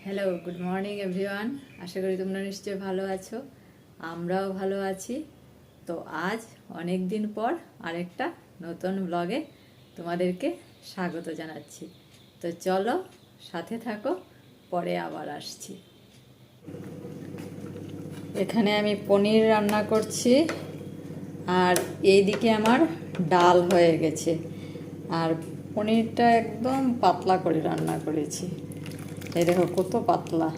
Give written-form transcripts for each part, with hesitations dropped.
Hello, good morning everyone. আশা করি তোমরা নিশ্চয়ই ভালো আছো, আমরাও ভালো আছি। তো আজ অনেক দিন পর আরেকটা নতুন ব্লগে তোমাদেরকে স্বাগত জানাচ্ছি। তো চলো সাথে থাকো, পরে আবার আসছি। এখানে আমি পনির রান্না করছি, আর এইদিকে আমার ডাল হয়ে গেছে। আর পনিরটা একদম পাতলা করে রান্না করেছি। এই দেখো কত পাতলা।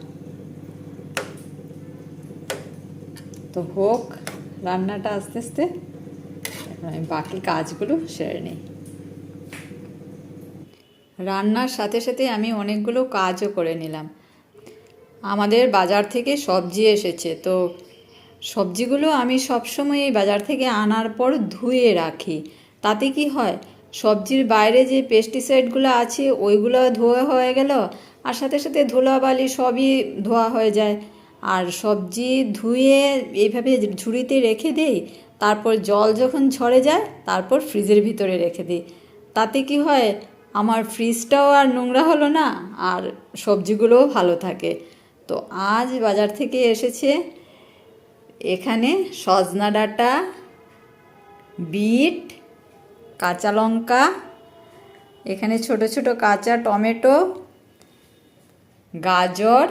তো হোক রান্নাটা আস্তে আস্তে, আমি বাকি কাজগুলো সেরে নিই। রান্নার সাথে সাথে আমি অনেকগুলো কাজও করে নিলাম। আমাদের বাজার থেকে সবজি এসেছে, তো সবজিগুলো আমি সবসময় এই বাজার থেকে আনার পর ধুয়ে রাখি। তাতে কি হয়, সবজির বাইরে যে পেস্টিসাইডগুলো আছে ওইগুলো ধোয়া হয়ে গেল, আর সাথে সাথে ধুলাবালি সবই ধোয়া হয়ে যায়। আর সবজি ধুয়ে এইভাবে ঝুড়িতে রেখে দিই, তারপর জল যখন ঝরে যায় তারপর ফ্রিজের ভিতরে রেখে দিই। তাতে কি হয়, আমার ফ্রিজটাও আর নোংরা হলো না, আর সবজিগুলোও ভালো থাকে। তো আজ বাজার থেকে এসেছে এখানে সজনা ডাঁটা, বিট, কাঁচা লঙ্কা, এখানে ছোট ছোট কাঁচা টমেটো, গাজর,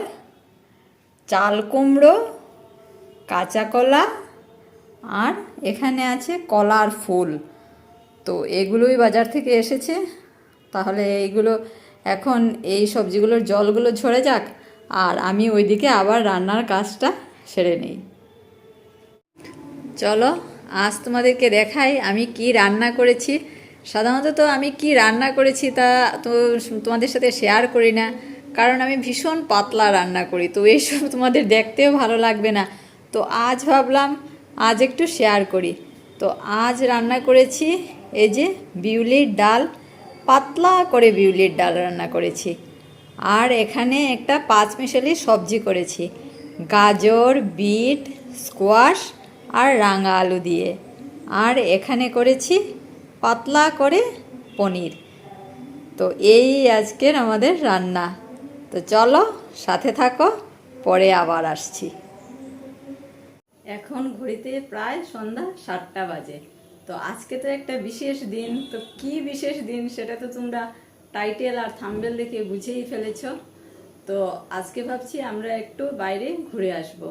চাল কুমড়ো, কাঁচা কলা, আর এখানে আছে কলার ফুল। তো এগুলোই বাজার থেকে এসেছে। তাহলে এইগুলো এখন এই সবজিগুলোর জলগুলো ঝরে যাক, আর আমি ওইদিকে আবার রান্নার কাজটা সেরে নিই। চলো আজ তোমাদেরকে দেখাই আমি কি রান্না করেছি। সাধারণত তো আমি কি রান্না করেছি তা তো তোমাদের সাথে শেয়ার করি না, কারণ আমি ভীষণ পাতলা রান্না করি, তো এইসব তোমাদের দেখতেও ভালো লাগবে না। তো আজ ভাবলাম আজ একটু শেয়ার করি। তো আজ রান্না করেছি এই যে বিউলির ডাল, পাতলা করে বিউলির ডাল রান্না করেছি। আর এখানে একটা পাঁচমিশালি সবজি করেছি, গাজর, বিট, স্কোয়াশ আর রাঙা আলু দিয়ে। আর এখানে করেছি পাতলা করে পনির। তো এই আজকের আমাদের রান্না। তো চলো সাথে থাকো, পরে আবার আসছি। এখন ঘড়িতে প্রায় সন্ধ্যা 7টা বাজে। তো আজকে তো একটা বিশেষ দিন। তো কি বিশেষ দিন সেটা তো তোমরা টাইটেল আর থাম্বনেল দেখে বুঝেই ফেলেছ। তো আজকে ভাবছি আমরা একটু বাইরে ঘুরে আসব।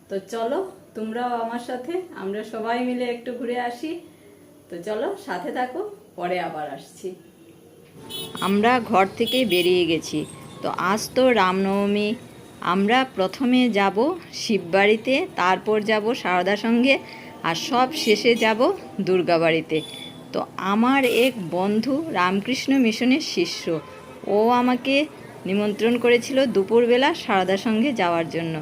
তো চলো তোমরাও আমার সাথে, আমরা সবাই মিলে একটু ঘুরে আসি। তো চলো সাথে থাকো, পরে আবার আসছি। আমরা ঘর থেকে বেরিয়ে গেছি। তো আজ তো রামনবমী। আমরা প্রথমে যাব শিববাড়িতে, তারপর যাব সারদা সঙ্গে, আর সব শেষে যাব দুর্গাবাড়িতে। তো আমার এক বন্ধু রামকৃষ্ণ মিশনের শিষ্য, ও আমাকে নিমন্ত্রণ করেছিল দুপুরবেলা সারদা সঙ্গে যাওয়ার জন্য,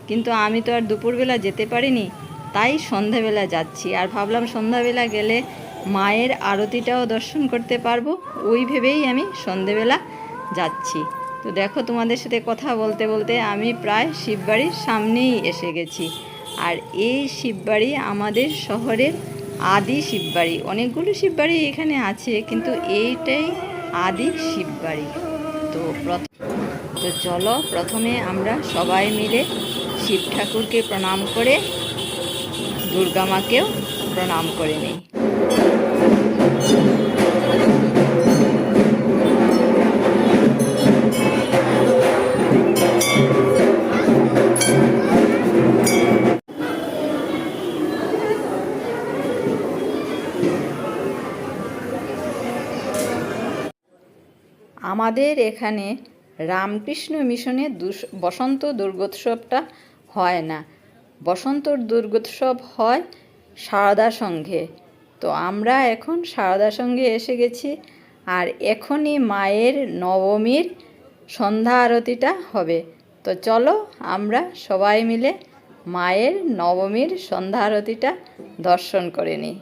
কিন্তু আমি তো আর দুপুরবেলা যেতে পারিনি। তাই সন্ধ্যাবেলা যাচ্ছি, আর ভাবলাম সন্ধ্যাবেলা গেলে মায়ের আরতিটাও দর্শন করতে পারবো, ওই ভেবেই আমি সন্ধ্যাবেলা যাচ্ছি। তো দেখো তোমাদের সাথে কথা বলতে বলতে আমি প্রায় শিববাড়ির সামনেই এসে গেছি। আর এই শিববাড়ি আমাদের শহরের আদি শিববাড়ি। অনেকগুলো শিববাড়ি এখানে আছে, কিন্তু এইটাই আদি শিববাড়ি। তো চলো প্রথমে আমরা সবাই মিলে শিব ঠাকুরকে প্রণাম করে দুর্গা মাকেও প্রণাম করে নিই। আমাদের এখানে রামকৃষ্ণ মিশনে বসন্ত দুর্গোৎসবটা হয় না। বসন্ত দুর্গোৎসব হয় সারদা সংঘে। তো আমরা এখন সারদা সংঘে এসে গেছি, আর এখনই মায়ের নবমীর সন্ধ্যা আরতিটা হবে। তো চলো আমরা সবাই মিলে মায়ের নবমীর সন্ধ্যা আরতিটা দর্শন করে নিই।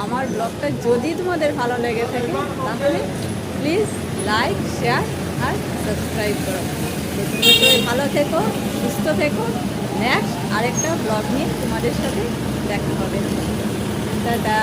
আমার ব্লগটা যদি তোমাদের ভালো লেগে থাকে তাহলে প্লিজ লাইক, শেয়ার আর সাবস্ক্রাইব করো। তো তোমরা সবাই ভালো থেকো, সুস্থ থেকো। নেক্সট আরেকটা ব্লগ নিয়ে তোমাদের সাথে দেখা হবে। টাটা।